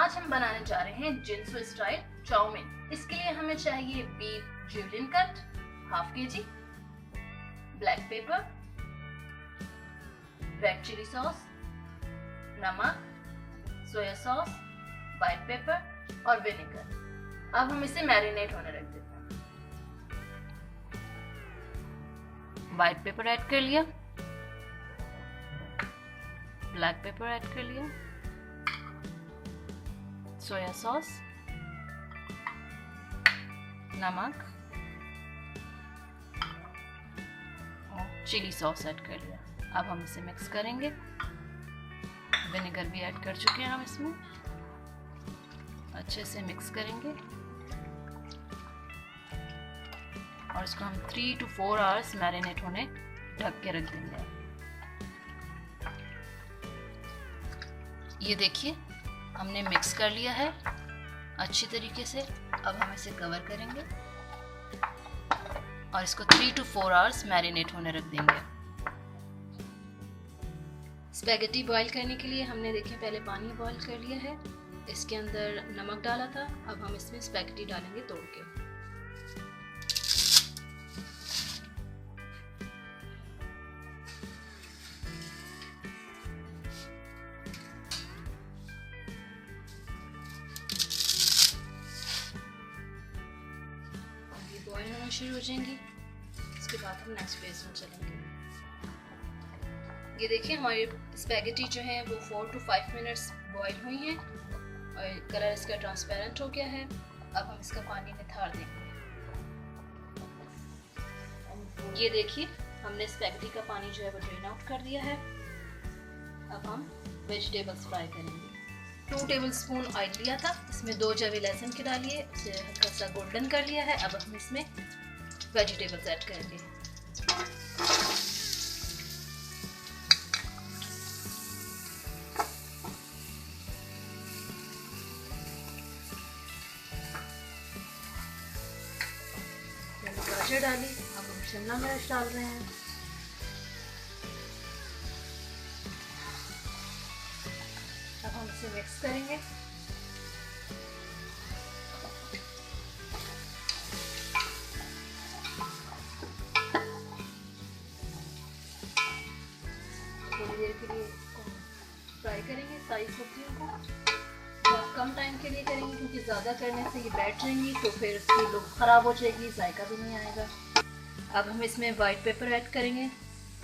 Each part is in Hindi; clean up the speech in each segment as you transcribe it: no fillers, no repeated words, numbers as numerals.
आज हम बनाने जा रहे हैं जिनसू स्टाइल चाउमीन। इसके लिए हमें चाहिए beef julienne cut half kg, black pepper, red chilli sauce, नमक, सोया सॉस, व्हाइट पेपर और विनेगर। अब हम इसे मैरिनेट होने रख देते हैं। व्हाइट पेपर ऐड कर लिया, ब्लैक पेपर ऐड कर लिया, सोया सॉस, नमक और चिली सॉस ऐड कर लिया। अब हम इसे मिक्स करेंगे। विनेगर भी ऐड कर चुके हैं हम इसमें। अच्छे से मिक्स करेंगे और इसको हम 3 to 4 आवर्स मैरिनेट होने ढक के रख देंगे। ये देखिए हमने मिक्स कर लिया है अच्छी तरीके से। अब हम इसे कवर करेंगे और इसको 3 to 4 आवर्स मैरिनेट होने रख देंगे। स्पैगेटी बॉईल करने के लिए हमने देखिए पहले पानी बॉईल कर लिया है, इसके अंदर नमक डाला था। अब हम इसमें स्पैगेटी डालेंगे तोड़ के। ये बॉईल होना शुरू हो जाएंगी, इसके बाद हम नेक्स्ट फेज में चलेंगे। ये देखिए हमारी स्पैगेटी जो है वो 4 to 5 मिनट्स बॉईल हुई हैं और कलर इसका ट्रांसपेरेंट हो गया है। अब हम इसका पानी निथार देंगे। ये देखिए हमने स्पैगेटी का पानी जो है वो ड्रेन आउट कर दिया है। अब हम वेजिटेबल्स फ्राई करेंगे। 2 टेबलस्पून ऑयल लिया था, इसमें 2 जवे लहसुन के डालिए, उसे हल्का सा गोल्डन कर लिया है। अब हम इसमें वेजिटेबल्स ऐड करेंगे। गाजर डाली, अब हम शिमला मिर्च डाल रहे हैं। अब हम इसे मिक्स करेंगे। थोड़ी देर के लिए फ्राई करेंगे सारी सब्जियों को। बहुत कम टाइम के लिए करेंगे क्योंकि ज़्यादा करने से ये बैठ जाएंगी तो फिर उसकी लुक ख़राब हो जाएगी, जायका भी नहीं आएगा। अब हम इसमें वाइट पेपर ऐड करेंगे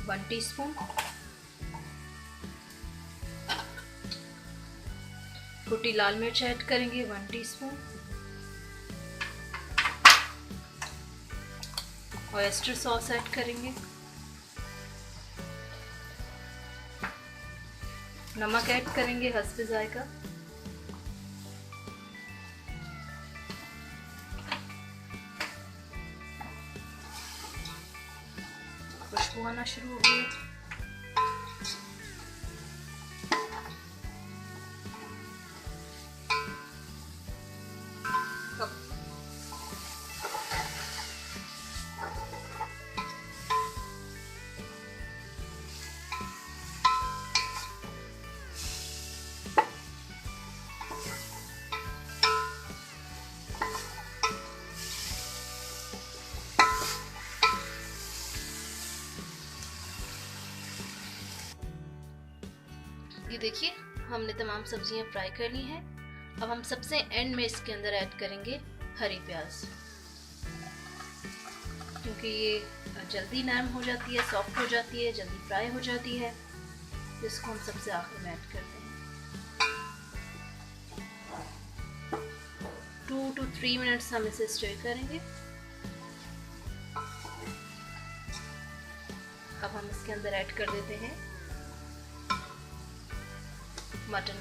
1 टीस्पून, कुटी लाल मिर्च ऐड करेंगे 1 टीस्पून, ऑयस्टर सॉस ऐड करेंगे, नमक ऐड करेंगे हस्बे जायका, खुशबू आना शुरू हो गई है। ये देखिए हमने तमाम सब्जियां फ्राई कर ली हैं। अब हम सबसे एंड में इसके अंदर ऐड करेंगे हरी प्याज, क्योंकि ये जल्दी नरम हो जाती है, सॉफ्ट हो जाती है, जल्दी फ्राई हो जाती है, तो इसको हम सबसे आखिर में ऐड करते हैं। 2 to 3 मिनट्स हम इसे स्टर करेंगे। अब हम इसके अंदर ऐड कर देते हैं मटन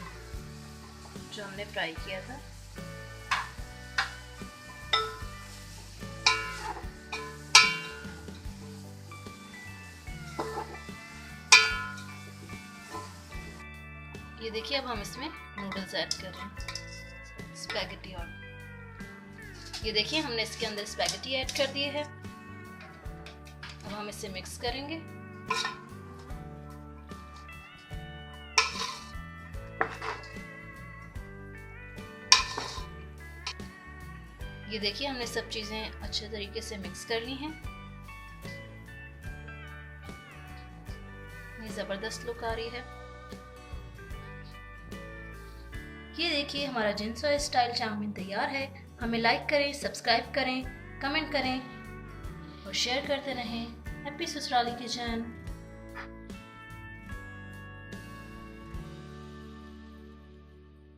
जो हमने फ्राई किया था। ये देखिए अब हम इसमें नूडल्स ऐड कर रहे हैं, स्पैगेटी। और ये देखिए हमने इसके अंदर स्पैगेटी ऐड कर दिए है। अब हम इसे मिक्स करेंगे। ये देखिए हमने सब चीज़ें अच्छे तरीके से मिक्स कर ली हैं। ये ज़बरदस्त लुक आ रही है। ये देखिए हमारा जिनसोया स्टाइल चाउमीन तैयार है। हमें लाइक करें, सब्सक्राइब करें, कमेंट करें और शेयर करते रहें। हैप्पी ससुराली किचन।